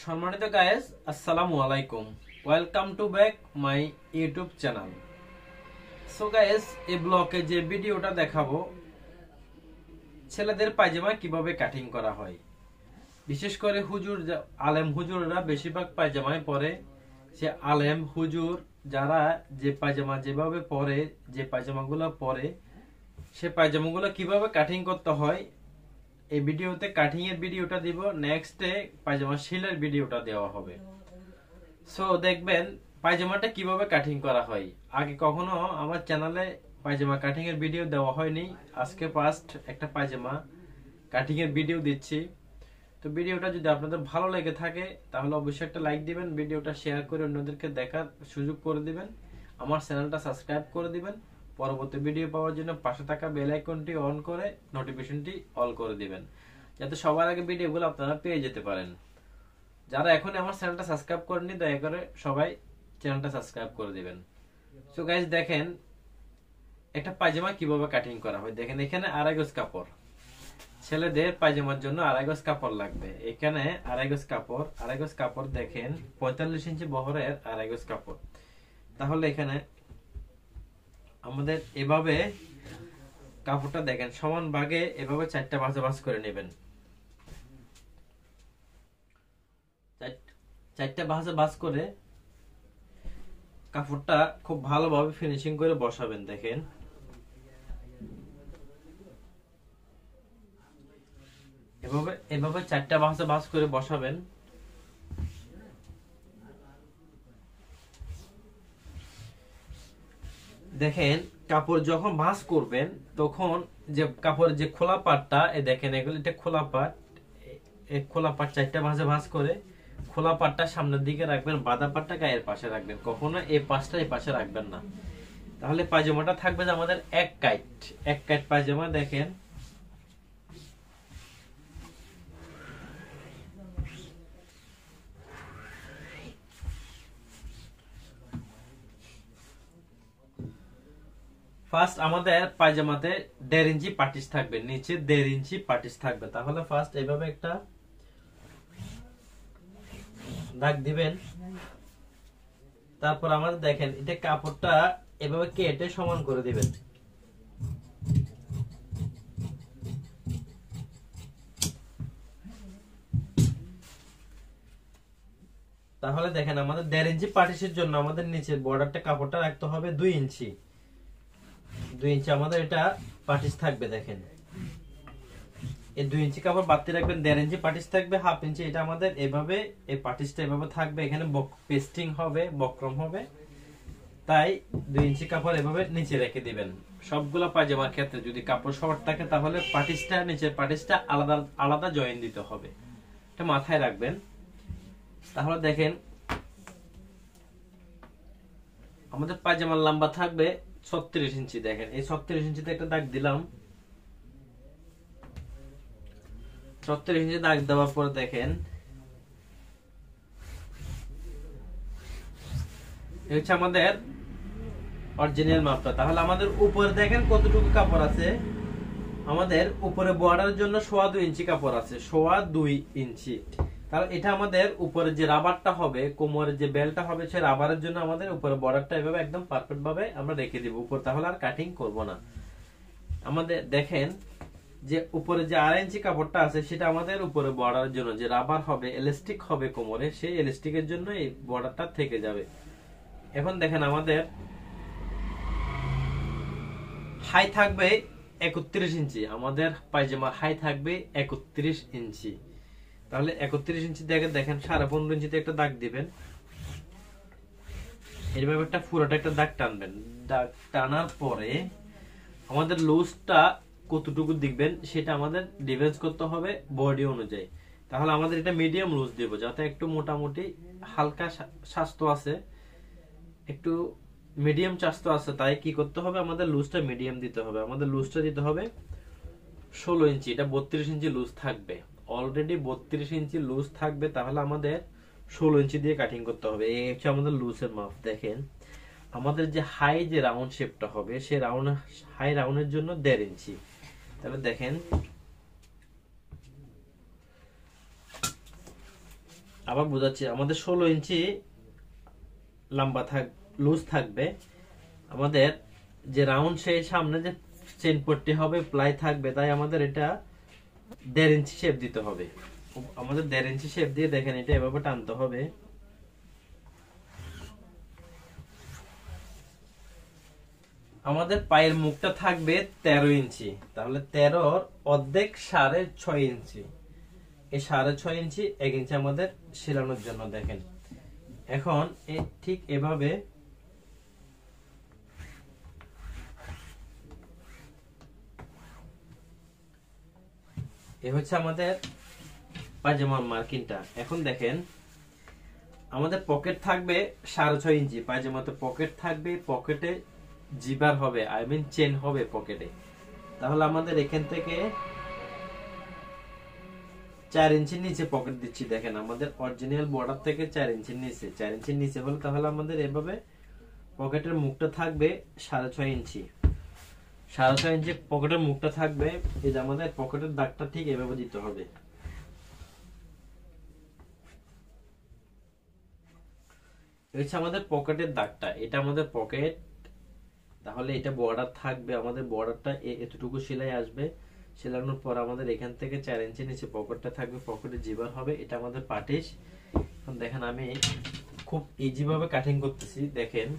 সম্মানিত গাইস, আসসালামু আলাইকুম। Welcome to back my YouTube channel. So guys, এই ব্লগে যে ভিডিওটা দেখাবো, ছেলেদের পায়জামা কিভাবে কাটিং করা হয়। বিশেষ করে আলেম হুজুররা বেশিরভাগ পায়জামায় পরে। সে আলেম হুজুর যারা যে পায়জামা যেভাবে পরে, যে পায়জামাগুলো পরে, সে পায়জামাগুলো কিভাবে কাটিং করতে হয় এই ভিডিওতে কাটিং এর ভিডিওটা দিব। নেক্সটে পায়জামা সেলের ভিডিওটা দেওয়া হবে। সো দেখবেন পায়জামাটা কিভাবে কাটিং করা হয়। আগে কখনো আমার চ্যানেলে পায়জামা কাটিং এর ভিডিও দেওয়া হয়নি। আজকে ফার্স্ট একটা পায়জামা কাটিং এর ভিডিও দিচ্ছি। তো ভিডিওটা যদি আপনাদের ভালো লেগে থাকে তাহলে অবশ্যই একটা লাইক দিবেন, ভিডিওটা শেয়ার করে অন্যদেরকে দেখার সুযোগ করে দিবেন, আমার চ্যানেলটা সাবস্ক্রাইব করে দিবেন। পরবর্তী ভিডিও পাওয়ার জন্য পাশে থাকা বেল আইকনটি অন করে নোটিফিকেশনটি অল করে দিবেন, যাতে সবার আগে ভিডিওগুলো আপনারা পেয়ে যেতে পারেন। যারা এখন আমার চ্যানেলটা সাবস্ক্রাইব করেননি দয়া করে সবাই চ্যানেলটা সাবস্ক্রাইব করে দিবেন। সো গাইস, দেখেন একটা পায়জামা কিভাবে কাটিং করা হয়। দেখেন এখানে আড়াই গজ কাপড়, ছেলেদের পায়জামার জন্য আড়াই গজ কাপড় লাগবে। এখানে আড়াই গজ কাপড় দেখেন 45 ইঞ্চি বহরের আড়াই গজ কাপড়। তাহলে এখানে আমাদের এভাবে কাপড়টা দেখেন সমান ভাগে এভাবে চারটা ভাঁজ করে নেবেন। চারটা ভাঁজ করে কাপড়টা খুব ভালোভাবে ফিনিশিং করে বসাবেন। দেখেন এভাবে চারটা ভাঁজ করে বসাবেন। দেখেন কাপড় যখন ভাঁজ করবেন তখন যে কাপড়ের যে খোলা পাটটা, দেখেন এগুলো এটা খোলা পাট। এই খোলা পাট চারটা ভাঁজ করে খোলা পাটটা সামনের দিকে রাখবেন, বাঁধা পাটটা গায়ের পাশে রাখবেন। কখনো এই পাশটা এই পাশে রাখবেন না, তাহলে পায়জামাটা থাকবে যে আমাদের এক কাইট পায়জামা। দেখেন ফার্স্ট আমাদের পায়জামাতে 1.5 ইঞ্চি পাটিস থাকবে, নিচে 1.5 ইঞ্চি পাটিস থাকবে। তাহলে ফার্স্ট এইভাবে একটা দাগ দিবেন। তারপর আমাদের দেখেন এটা কাপড়টা এভাবে কেটে সমান করে দিবেন। তাহলে দেখেন আমাদের 1.5 ইঞ্চি পাটিসের জন্য আমাদের নিচের বর্ডারটা কাপড়টা রাখতে হবে 2 ইঞ্চি। 2 ইঞ্চি আমাদের এটা পাটিস থাকবে। দেখেন এই 2 ইঞ্চি কাপড় বাড়তি রাখবেন, 1.5 ইঞ্চি পাটিস থাকবে, 1/2 ইঞ্চি এটা আমাদের এভাবে এই পাটিসটা এভাবে থাকবে। এখানে পেস্টিং হবে, বক্রম হবে, তাই 2 ইঞ্চি কাপড় এভাবে নিচে রেখে দিবেন। সবগুলা পায়জামার ক্ষেত্রে যদি কাপড় শর্ট থাকে তাহলে পাটিসটা নিচের পাটিসটা আলাদা আলাদা জয়েন দিতে হবে, এটা মাথায় রাখবেন। তাহলে দেখেন আমাদের পায়জামার লম্বা থাকবে 36 ইঞ্চি। দেখেন এই 36 ইঞ্চিতে একটা দাগ দিলাম। 36 ইঞ্চি দাগ দেওয়ার পর দেখেন এই হচ্ছে আমাদের অরিজিনাল মাপটা। তাহলে আমাদের উপরে দেখেন কতটুকু কাপড় আছে। আমাদের উপরে বর্ডারের জন্য 2.25 ইঞ্চি কাপড় আছে, 2.25 ইঞ্চি। তাহলে এটা আমাদের উপরে যে রাবারটা হবে, কোমরের যে বেলটা হবে, সেই রাবারের জন্য আমাদের উপরে বর্ডারটা এভাবে একদম পারফেক্ট ভাবে আমরা রেখে দিব উপর। তাহলে আর কাটিং করব না। আমাদের দেখেন যে উপরে যে 2.5 ইঞ্চি কাপড়টা আছে সেটা আমাদের উপরে বর্ডারের জন্য যে রাবার হবে, এলাস্টিক হবে কোমরে, সেই এলাস্টিকের জন্য এই বর্ডারটা থেকে যাবে। এখন দেখেন আমাদের হাই থাকবে 31 ইঞ্চি। আমাদের পায়জামার হাই থাকবে 31 ইঞ্চি। তাহলে 31 ইঞ্চি দেখেন 15.5 ইঞ্চিতে একটা দাগ দিবেন। এইভাবে একটা পুরোটা একটা দাগ টানবেন। দাগ টানার পরে আমাদের লুজটা কতটুকু দিবেন সেটা আমাদের ডিফারেন্স করতে হবে বডি অনুযায়ী। তাহলে আমাদের এটা মিডিয়াম লুজ দেব, যাতে একটু মোটামুটি হালকা স্বাস্থ্য আছে, একটু মিডিয়াম স্বাস্থ্য আছে। তাই কি করতে হবে, আমাদের লুজটা মিডিয়াম দিতে হবে। আমাদের লুজটা দিতে হবে 16 ইঞ্চি। এটা 32 ইঞ্চি লুজ থাকবে, অলরেডি 32 ইঞ্চি লুজ থাকবে। তাহলে আমাদের 16 ইঞ্চি দিয়ে কাটিং করতে হবে। এই হচ্ছে আমাদের লুজের মাপ। দেখেন আমাদের যে হাই যে রাউন্ড শেপটা হবে, সেই হাই রাউন্ডের জন্য 1.5 ইঞ্চি। তাহলে দেখেন আবার বোঝাচ্ছি, আমাদের 16 ইঞ্চি লম্বা লুজ থাকবে, আমাদের যে রাউন্ড সেই সামনে যে চেন পট্টি হবে প্লাই থাকবে, তাই আমাদের এটা 1.5 ইঞ্চি শেপ দিতে হবে। আমাদের 1.5 ইঞ্চি শেপ দিয়ে দেখেন এটা এভাবে টানতে হবে। আমাদের পায়ের মুখটা থাকবে 13 ইঞ্চি, তাহলে 13 অর্ধেক 6.5 ইঞ্চি, এই 6.5 ইঞ্চি 1 ইঞ্চি আমাদের সেলানোর জন্য। দেখেন এখন ঠিক এভাবে এ হচ্ছে আমাদের পায়জামার মার্কিংটা। এখন দেখেন আমাদের পকেট থাকবে 6.5 ইঞ্চি, পায়জামাতে পকেট থাকবে, পকেটে জিবার হবে, আই মিন চেন হবে পকেটে। তাহলে আমাদের এখান থেকে 4 ইঞ্চি নিচে পকেট দিচ্ছি। দেখেন আমাদের অরিজিনাল বর্ডার থেকে 4 ইঞ্চি নিচে, 4 ইঞ্চি নিচে হলে তাহলে আমাদের এভাবে পকেটের মুখটা থাকবে 6.5 ইঞ্চি, 6.5 ইঞ্চি পকেটের মুখটা থাকবে। এই যে আমাদের পকেটের দাগটা ঠিক এভাবে দিতে হবে। হচ্ছে আমাদের পকেটের দাগটা, এটা আমাদের পকেট, তাহলে এটা বর্ডার থাকবে, আমাদের বর্ডারটা এতটুকু সেলাই আসবে। সেলানোর পর আমাদের এখান থেকে 4 ইঞ্চি নিচে পকেটটা থাকবে, পকেটে জিবার হবে, এটা আমাদের পাটিশ। এখন দেখেন আমি খুব ইজি ভাবে কাটিং করতেছি। দেখেন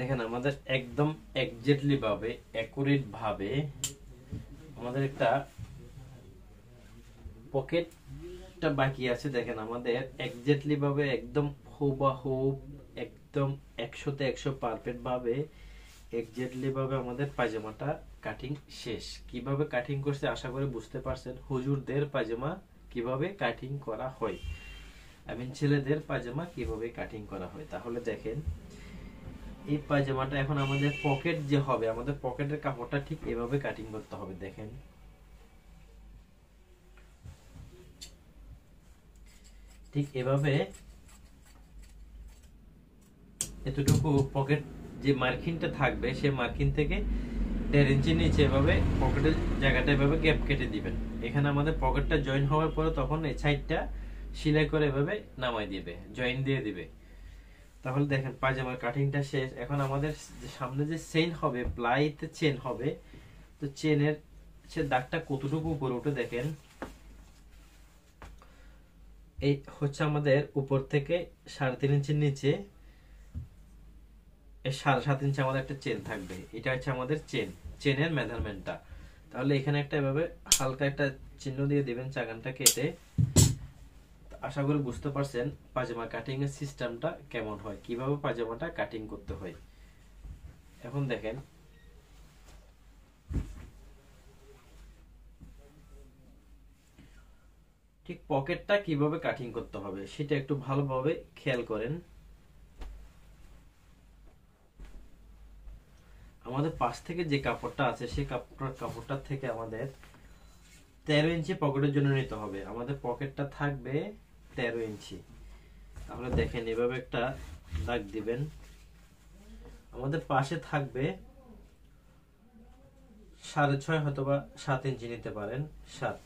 দেখেন আমাদের একদম এক্স্যাক্টলি ভাবে, অ্যাকুরেট ভাবে আমাদের একটা পকেটটা বাকি আছে। দেখেন আমাদের এক্স্যাক্টলি ভাবে একদম হুবহু একদম 100তে 100 পারফেক্ট ভাবে এক্স্যাক্টলি ভাবে আমাদের পায়জামাটা কাটিং শেষ। কিভাবে কাটিং করছে আশা করি বুঝতে পারছেন। হুজুরদের পায়জামা কিভাবে কাটিং করা হয়, আই মিন ছেলেদের পায়জামা কিভাবে কাটিং করা হয়। তাহলে দেখেন এই পায়জামাটা এখন আমাদের পকেট যে হবে, আমাদের পকেটের কাপড়টা ঠিক এভাবে কাটিং করতে হবে। দেখেন ঠিক এভাবে এতটুকু পকেট যে মার্কিংটা থাকবে সেই মার্কিং থেকে 1.5 ইঞ্চি নিচে এভাবে পকেটের জায়গাটা এভাবে গ্যাপ কেটে দিবেন। এখানে আমাদের পকেটটা জয়েন হওয়ার পরে তখন এই সাইডটা সেলাই করে এভাবে নামাই দিবে, জয়েন দিয়ে দিবে। তাহলে দেখেন পায়জামার কাটিংটা শেষ। এখন আমাদের সামনে যে চেইন হবে, প্লাইতে চেন হবে, তো চেনের সে দাগটা কতটুকু উপরে উঠে দেখেন। এই হচ্ছে আমাদের উপর থেকে 3.5 ইঞ্চির নিচে 7.5 ইঞ্চি আমাদের একটা চেন থাকবে। এটা হচ্ছে আমাদের চেনের মেজারমেন্টটা। তাহলে এখানে একটা এভাবে হালকা একটা চিহ্ন দিয়ে দিবেন চাগানটা কেটে। আশা করি বুঝতে পারছেন পায়জামা কাটিং এর সিস্টেমটা কেমন হয়, কিভাবে পায়জামাটা কাটিং করতে হয়। এখন দেখেন ঠিক পকেটটা কিভাবে কাটিং করতে হবে সেটা একটু ভালোভাবে খেয়াল করেন। আমাদের পাশ থেকে যে কাপড়টা আছে সেই কাপড়টা থেকে আমাদের 13 ইঞ্চি পকেটের জন্য নিতে হবে। আমাদের পকেটটা থাকবে 13 ইঞ্চি। তাহলে দেখেন এভাবে একটা দাগ দিবেন। আমাদের পাশে থাকবে 6.5 অথবা 7 ইঞ্চি নিতে পারেন, 7।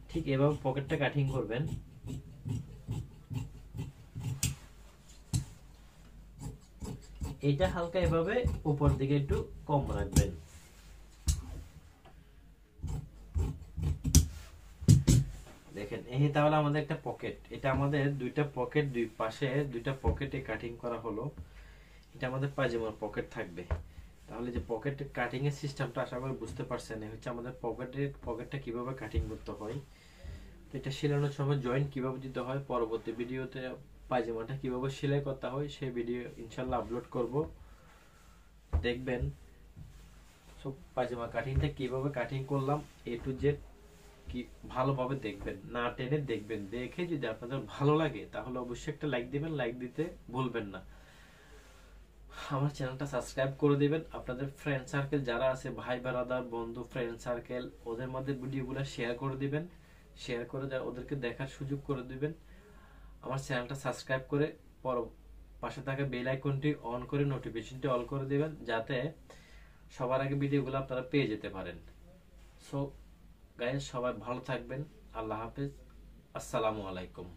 ঠিক এভাবে পকেটটা কাটিং করবেন। এটা হালকা এভাবে উপর দিকে একটু কম রাখবেন। দেখেন এই তাহলে আমাদের একটা পকেট, এটা আমাদের দুইটা পকেট, দুই পাশে দুইটা পকেটে কাটিং করা হলো। এটা আমাদের পায়জামার পকেট থাকবে। তাহলে যে পকেট কাটিং এর সিস্টেমটা আশা করি বুঝতে পারছেন। এই হচ্ছে আমাদের পকেটটা কিভাবে কাটিং করতে হয়। তো এটা সেলানোর সময় জয়েন্ট কিভাবে দিতে হয়, পরবর্তী ভিডিওতে পায়জামাটা কিভাবে সেলাই করতে হয় সেই ভিডিও ইনশাল্লাহ আপলোড করব, দেখবেন। সো পায়জামা কাটিংটা কিভাবে কাটিং করলাম A to Z কি ভালোভাবে দেখবেন, না টেনে দেখবেন। দেখে যদি আপনাদের ভালো লাগে তাহলে অবশ্যই একটা লাইক দিবেন, লাইক দিতে ভুলবেন না। আমার চ্যানেলটা সাবস্ক্রাইব করে দিবেন। আপনাদের ফ্রেন্ড সার্কেল যারা আছে, ভাই বারাদার বন্ধু ফ্রেন্ড সার্কেল, ওদের মধ্যে ভিডিওগুলো শেয়ার করে দিবেন। শেয়ার করে ওদেরকে দেখার সুযোগ করে দিবেন। আমার চ্যানেলটা সাবস্ক্রাইব করে পাশে থাকা বেল আইকনটি অন করে নোটিফিকেশনটি অল করে দিবেন, যাতে সবার আগে ভিডিওগুলো আপনারা পেয়ে যেতে পারেন। সো গাইস, সবাই ভালো থাকবেন। আল্লাহ হাফেজ। আসসালামু আলাইকুম।